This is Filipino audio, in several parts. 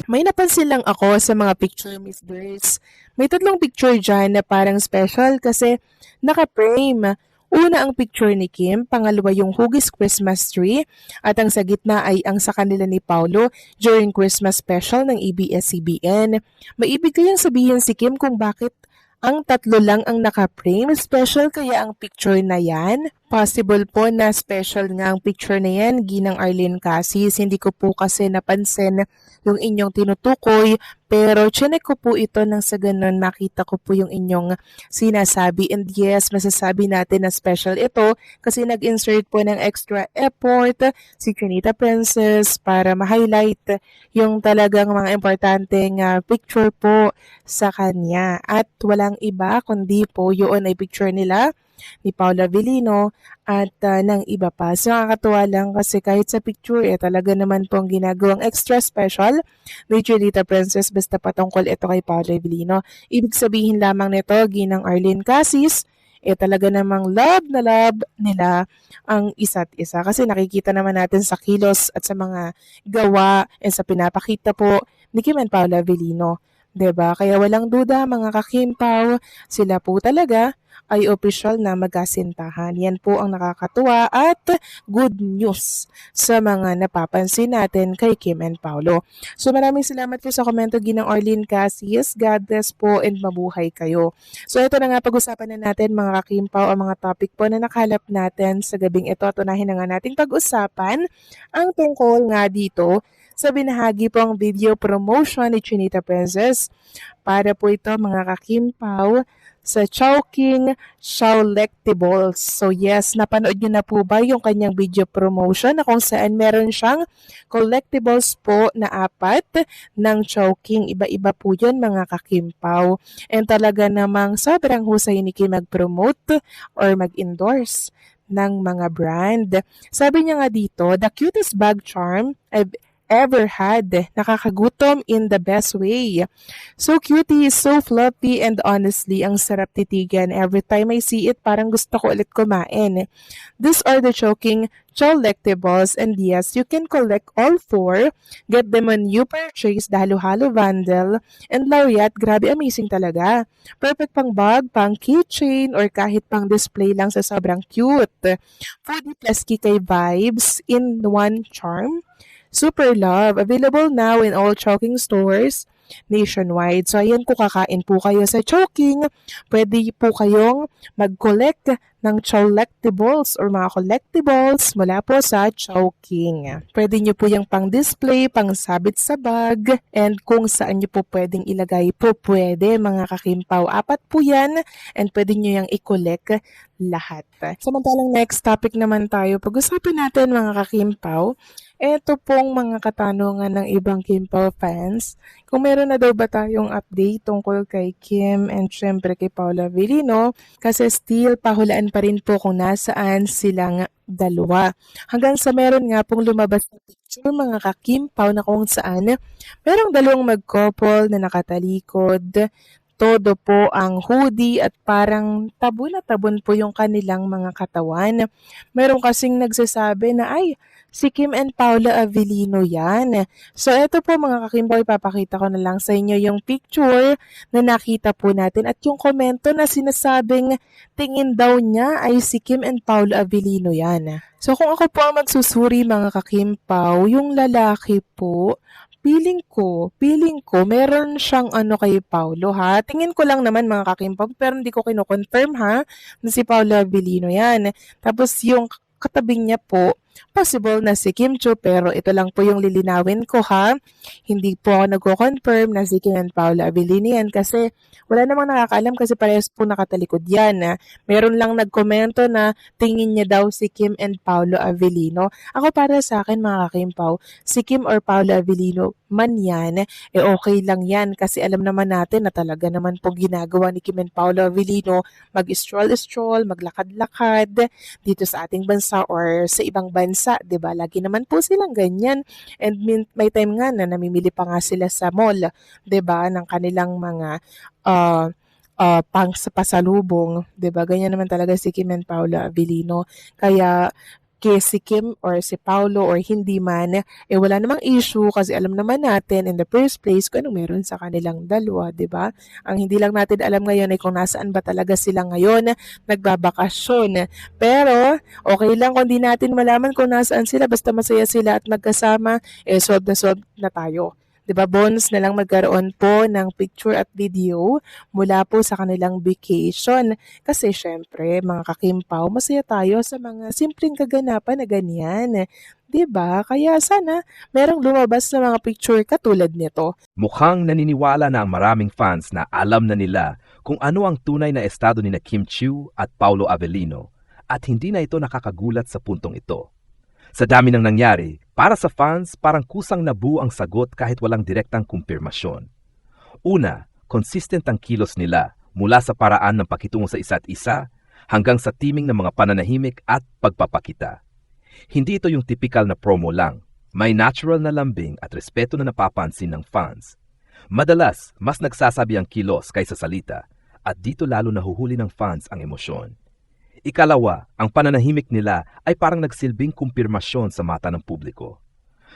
May napansin lang ako sa mga picture, Miss Grace. May tatlong picture dyan na parang special kasi naka-frame. Una ang picture ni Kim, pangalawa yung Huggies Christmas tree, at ang sa gitna ay ang sa kanila ni Paulo during Christmas special ng ABS-CBN. May ibig kayang sabihin si Kim kung bakit ang tatlo lang ang naka-frame? Special kaya ang picture na yan? Possible po na special nga ang picture na yan, Ginang Arlene Casis. Hindi ko po kasi napansin yung inyong tinutukoy, pero chinek ko po ito nang sa ganun makita ko po yung inyong sinasabi. And yes, masasabi natin na special ito kasi nag-insert po ng extra effort si Trinita Princess para ma-highlight yung talagang mga importanteng picture po sa kanya. At walang iba kundi po yun ay picture nila ni Paula Avellino at ng iba pa. So nakakatuwa lang kasi kahit sa picture talaga naman pong ginagawang extra special ni Julita Princess basta patungkol ito kay Paula Avellino. Ibig sabihin lamang nito, Ginang Arlene Casis, talaga namang love na love nila ang isa't isa. Kasi nakikita naman natin sa kilos at sa mga gawa at sa pinapakita po ni Kim and Paula Avellino. 'Di ba? Kaya walang duda mga kakimpaw, sila po talaga ay opisyal na magkasintahan. Yan po ang nakakatuwa at good news sa mga napapansin natin kay Kim and Paulo. So maraming salamat po sa komento Ginang Arlene Casis. God bless po and mabuhay kayo. So ito na nga pag-usapan na natin mga kakimpaw ang mga topic po na nakalap natin sa gabing ito. Tunahin na nga nating pag-usapan ang tungkol nga dito sa binahagi pong video promotion ni Chinita Princess. Para po ito mga kakimpaw sa Chowking Showlectables. So yes, napanood nyo na po ba yung kanyang video promotion na kung saan meron siyang collectibles po na 4 ng Chowking. Iba-iba po yun mga kakimpaw. And talaga namang sobrang husay ni Kim mag-promote or mag-endorse ng mga brand. Sabi niya nga dito, the cutest bag charm I've ever had. Nakakagutom in the best way. So cutie, so fluffy, and honestly, ang sarap titigan. Every time I see it, parang gusto ko ulit kumain. These are the choking collectibles, and yes, you can collect all 4. Get them when you purchase the Halo-Halo bundle. And Laureate, grabe amazing talaga. Perfect pang bag, pang keychain, or kahit pang display lang sa sobrang cute. Foodie plus kikay vibes in one charm. Super Love, available now in all Chowking stores nationwide. So ayan, kung kakain po kayo sa Chowking, pwede po kayong mag-collect ng collectibles or mga collectibles mula po sa Chowking. Pwede nyo po yung pang-display, pang-sabit sa bag, and kung saan nyo po pwedeng ilagay po pwede mga kakimpaw. 4 po yan and pwede nyo yung i-collect lahat. Samantalang next topic naman tayo, pag-usapan natin mga kakimpaw, eto pong mga katanungan ng ibang Kimpaw fans. Kung meron na daw ba tayong update tungkol kay Kim and syempre kay Paula Avellino kasi still pahulaan pa rin po kung nasaan silang dalawa. Hanggang sa meron nga pong lumabas na picture mga kakimpaw na kung saan merong dalawang mag-couple na nakatalikod. Todo po ang hoodie at parang tabon na tabon po yung kanilang mga katawan. Meron kasing nagsasabi na ay, si Kim and Paula Avellino yan. So eto po mga kakimboy, papakita ko na lang sa inyo yung picture na nakita po natin at yung komento na sinasabing tingin daw niya ay si Kim and Paula Avellino yan. So kung ako po ang magsusuri mga kakimpaw, yung lalaki po, feeling ko, meron siyang ano kay Paulo ha. Tingin ko lang naman mga kakimpaw, pero hindi ko kino-confirm ha, na si Paula Avellino yan. Tapos yung katabi niya po, possible na si Kim Chiu, pero ito lang po yung lilinawin ko ha. Hindi po ako nagko-confirm na si Kim and Paula Avellino yan kasi wala namang nakakaalam kasi parehas po nakatalikod yan. Meron lang nagkomento na tingin niya daw si Kim and Paula Avellino. Ako para sa akin mga kakimpaw, si Kim or Paula Avellino man yan, okay lang yan kasi alam naman natin na talaga naman po ginagawa ni Kim and Paula Avellino mag-stroll-stroll, maglakad-lakad dito sa ating bansa or sa ibang bansa, 'di ba? Lagi naman po silang ganyan. And may time nga na namimili pa nga sila sa mall, 'di ba, ng kanilang mga uh, pang pasalubong, 'di ba? Ganyan naman talaga si Kim and Paula Avellino. Kaya kay si Kim or si Paulo or hindi man, wala namang issue kasi alam naman natin in the first place kung anong meron sa kanilang dalawa, 'di ba? Ang hindi lang natin alam ngayon ay kung nasaan ba talaga sila ngayon, nagbabakasyon. Pero okay lang kung di natin malaman kung nasaan sila basta masaya sila at magkasama, solved na tayo. 'Di ba, bonus na lang magkaroon po ng picture at video mula po sa kanilang vacation. Kasi syempre, mga kakimpaw, masaya tayo sa mga simpleng kaganapan na ganyan. 'Di ba? Kaya sana merong lumabas na mga picture katulad nito. Mukhang naniniwala na ang maraming fans na alam na nila kung ano ang tunay na estado ni Kim Chiu at Paulo Avellino at hindi na ito nakakagulat sa puntong ito. Sa dami ng nangyari, para sa fans parang kusang nabuo ang sagot kahit walang direktang kumpirmasyon. Una, consistent ang kilos nila mula sa paraan ng pakitungo sa isa't isa hanggang sa timing ng mga pananahimik at pagpapakita. Hindi ito yung typical na promo lang. May natural na lambing at respeto na napapansin ng fans. Madalas, mas nagsasabi ang kilos kaysa salita at dito lalo nahuhuli ng fans ang emosyon. Ikalawa, ang pananahimik nila ay parang nagsilbing kumpirmasyon sa mata ng publiko.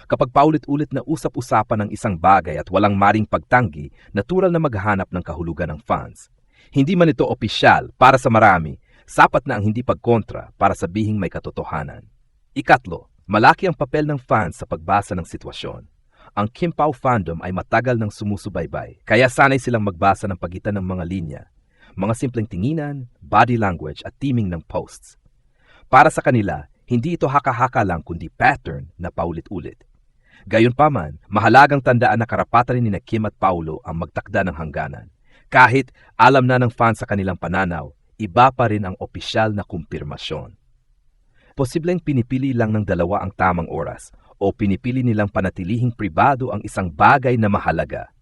Kapag paulit-ulit na usap-usapan ng isang bagay at walang maring pagtanggi, natural na maghanap ng kahulugan ng fans. Hindi man ito opisyal para sa marami, sapat na ang hindi pagkontra para sabihing may katotohanan. Ikatlo, malaki ang papel ng fans sa pagbasa ng sitwasyon. Ang Kim Pao fandom ay matagal nang sumusubaybay, kaya sanay silang magbasa ng pagitan ng mga linya, mga simpleng tinginan, body language at timing ng posts. Para sa kanila, hindi ito haka-haka lang kundi pattern na paulit-ulit. Gayunpaman, mahalagang tandaan na karapatan rin ni Kim at Paulo ang magtakda ng hangganan. Kahit alam na ng fans sa kanilang pananaw, iba pa rin ang opisyal na kumpirmasyon. Posibleng pinipili lang ng dalawa ang tamang oras o pinipili nilang panatilihing pribado ang isang bagay na mahalaga.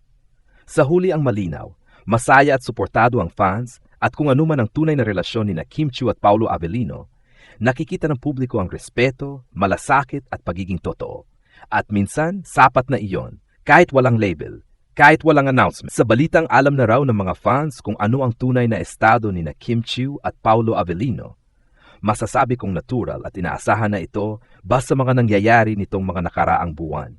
Sa huli ang malinaw, masaya at suportado ang fans at kung ano man ang tunay na relasyon ni Kim Chiu at Paulo Avellino, nakikita ng publiko ang respeto, malasakit at pagiging totoo. At minsan, sapat na iyon, kahit walang label, kahit walang announcement. Sa balitang alam na raw ng mga fans kung ano ang tunay na estado ni Kim Chiu at Paulo Avellino, masasabi kong natural at inaasahan na ito basta mga nangyayari nitong mga nakaraang buwan.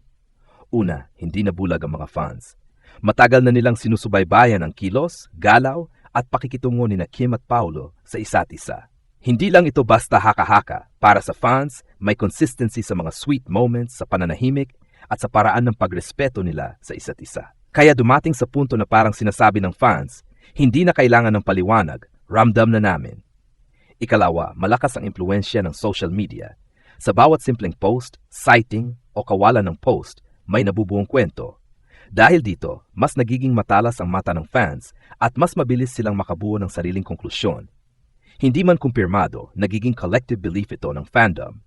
Una, hindi nabulag ang mga fans. Matagal na nilang sinusubaybayan ang kilos, galaw at pakikitungo ni Kim at Paulo sa isa't isa. Hindi lang ito basta haka-haka. Para sa fans, may consistency sa mga sweet moments, sa pananahimik at sa paraan ng pagrespeto nila sa isa't isa. Kaya dumating sa punto na parang sinasabi ng fans, hindi na kailangan ng paliwanag, ramdam na namin. Ikalawa, malakas ang impluensya ng social media. Sa bawat simpleng post, citing o kawalan ng post, may nabubuong kwento. Dahil dito, mas nagiging matalas ang mata ng fans at mas mabilis silang makabuo ng sariling konklusyon. Hindi man kumpirmado, nagiging collective belief ito ng fandom.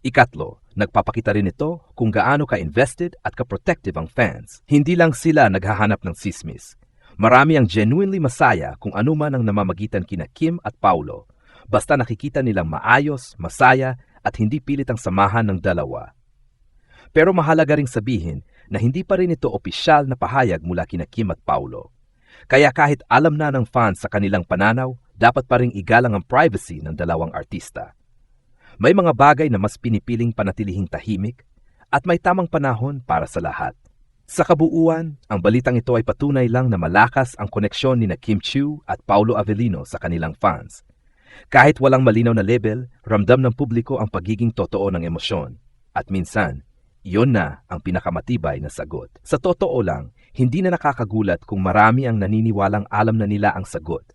Ikatlo, nagpapakita rin ito kung gaano ka-invested at ka-protective ang fans. Hindi lang sila naghahanap ng sismis. Marami ang genuinely masaya kung ano man ang namamagitan kina Kim at Paulo, basta nakikita nilang maayos, masaya at hindi pilit ang samahan ng dalawa. Pero mahalaga ring sabihin na hindi pa rin ito opisyal na pahayag mula kina Kim at Paulo. Kaya kahit alam na ng fans sa kanilang pananaw, dapat pa ring igalang ang privacy ng dalawang artista. May mga bagay na mas pinipiling panatilihing tahimik at may tamang panahon para sa lahat. Sa kabuuan, ang balitang ito ay patunay lang na malakas ang koneksyon ni Kim Chiu at Paulo Avellino sa kanilang fans. Kahit walang malinaw na label, ramdam ng publiko ang pagiging totoo ng emosyon. At minsan, iyon na ang pinakamatibay na sagot. Sa totoo lang, hindi na nakakagulat kung marami ang naniniwalang alam na nila ang sagot.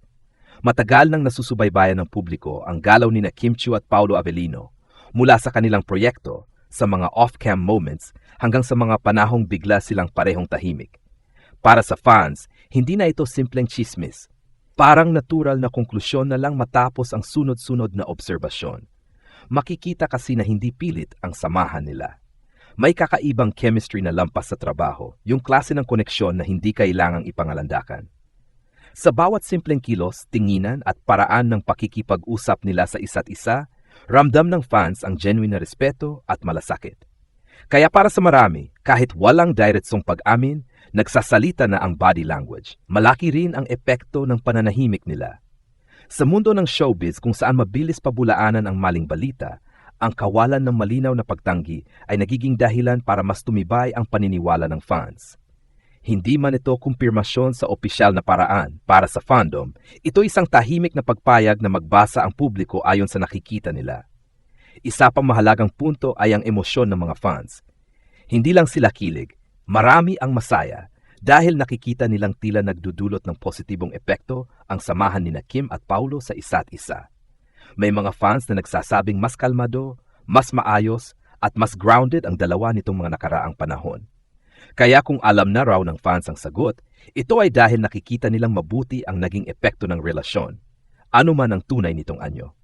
Matagal nang nasusubaybayan ng publiko ang galaw ni Kim Chiu at Paulo Avellino mula sa kanilang proyekto, sa mga off-cam moments hanggang sa mga panahong bigla silang parehong tahimik. Para sa fans, hindi na ito simpleng chismis. Parang natural na konklusyon na lang matapos ang sunod-sunod na obserbasyon. Makikita kasi na hindi pilit ang samahan nila. May kakaibang chemistry na lampas sa trabaho, yung klase ng koneksyon na hindi kailangang ipangalandakan. Sa bawat simpleng kilos, tinginan at paraan ng pakikipag-usap nila sa isa't isa, ramdam ng fans ang genuine na respeto at malasakit. Kaya para sa marami, kahit walang diretsong pag-amin, nagsasalita na ang body language. Malaki rin ang epekto ng pananahimik nila. Sa mundo ng showbiz kung saan mabilis pabulaanan ang maling balita, Ang kawalan ng malinaw na pagtanggi ay nagiging dahilan para mas tumibay ang paniniwala ng fans. Hindi man ito kumpirmasyon sa opisyal na paraan para sa fandom, ito isang tahimik na pagpayag na magbasa ang publiko ayon sa nakikita nila. Isa pang mahalagang punto ay ang emosyon ng mga fans. Hindi lang sila kilig, marami ang masaya dahil nakikita nilang tila nagdudulot ng positibong epekto ang samahan nina Kim at Paulo sa isa't isa. May mga fans na nagsasabing mas kalmado, mas maayos, at mas grounded ang dalawa nitong mga nakaraang panahon. Kaya kung alam na raw ng fans ang sagot, ito ay dahil nakikita nilang mabuti ang naging epekto ng relasyon. Ano man ang tunay nitong anyo.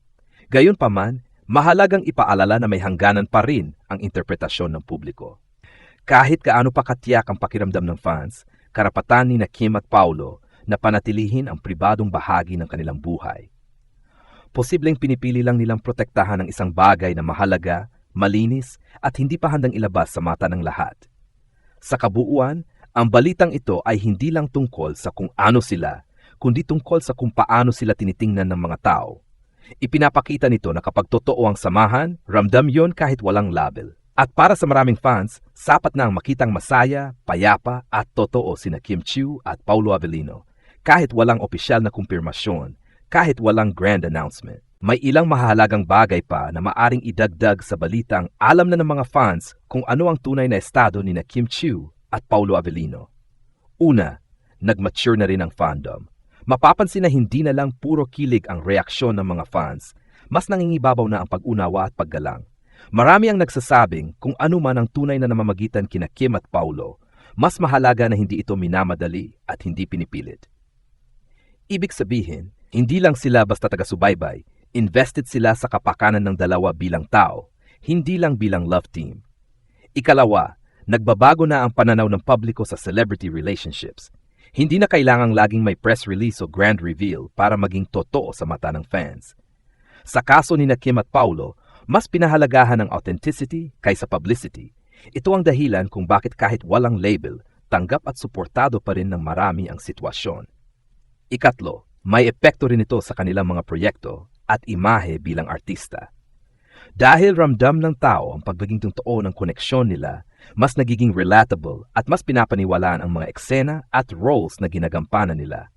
Gayunpaman, mahalagang ipaalala na may hangganan pa rin ang interpretasyon ng publiko. Kahit gaano pa katiyak ang pakiramdam ng fans, karapatan ni Kim at Paulo na panatilihin ang pribadong bahagi ng kanilang buhay. Posibleng pinipili lang nilang protektahan ang isang bagay na mahalaga, malinis at hindi pa handang ilabas sa mata ng lahat. Sa kabuuan, ang balitang ito ay hindi lang tungkol sa kung ano sila, kundi tungkol sa kung paano sila tinitingnan ng mga tao. Ipinapakita nito na kapag totoo ang samahan, ramdam yon kahit walang label. At para sa maraming fans, sapat na ang makitang masaya, payapa at totoo sina Kim Chiu at Paulo Avellino, kahit walang opisyal na kumpirmasyon, kahit walang grand announcement. May ilang mahalagang bagay pa na maaring idagdag sa balitang alam na ng mga fans kung ano ang tunay na estado ni Kim Chiu at Paulo Avellino. Una, nag-mature na rin ang fandom. Mapapansin na hindi na lang puro kilig ang reaksyon ng mga fans, mas nangingibabaw na ang pag-unawa at paggalang. Marami ang nagsasabing kung ano man ang tunay na namamagitan kina Kim at Paulo, mas mahalaga na hindi ito minamadali at hindi pinipilit. Ibig sabihin, hindi lang sila basta taga-subaybay, invested sila sa kapakanan ng dalawa bilang tao, hindi lang bilang love team. Ikalawa, nagbabago na ang pananaw ng publiko sa celebrity relationships. Hindi na kailangang laging may press release o grand reveal para maging totoo sa mata ng fans. Sa kaso ni Kim at Paulo, mas pinahalagahan ang authenticity kaysa publicity. Ito ang dahilan kung bakit kahit walang label, tanggap at suportado pa rin ng marami ang sitwasyon. Ikatlo, may epekto rin ito sa kanilang mga proyekto at imahe bilang artista. Dahil ramdam ng tao ang pagiging totoo ng koneksyon nila, mas nagiging relatable at mas pinapaniwalaan ang mga eksena at roles na ginagampanan nila.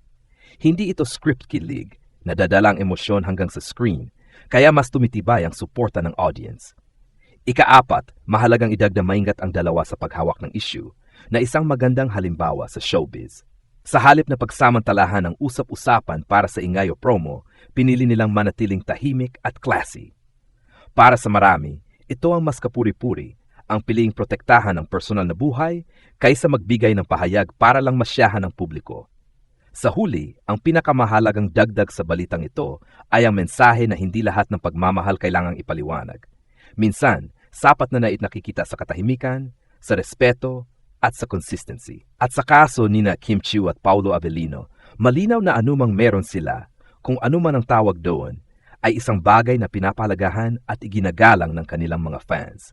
Hindi ito script kilig, nadadalang emosyon hanggang sa screen, kaya mas tumitibay ang suporta ng audience. Ikaapat, mahalagang idagdag maingat ang dalawa sa paghawak ng issue na isang magandang halimbawa sa showbiz. Sa halip na pagsamantalahan ng usap-usapan para sa ingay o promo, pinili nilang manatiling tahimik at classy. Para sa marami, ito ang mas kapuri-puri, ang piliing protektahan ng personal na buhay kaysa magbigay ng pahayag para lang masyahan ng publiko. Sa huli, ang pinakamahalagang dagdag sa balitang ito ay ang mensahe na hindi lahat ng pagmamahal kailangang ipaliwanag. Minsan, sapat na nakikita sa katahimikan, sa respeto, at sa consistency. At sa kaso ni Kim Chiu at Paulo Avellino, malinaw na anumang meron sila, kung ano man ang tawag doon, ay isang bagay na pinapalagahan at iginagalang ng kanilang mga fans.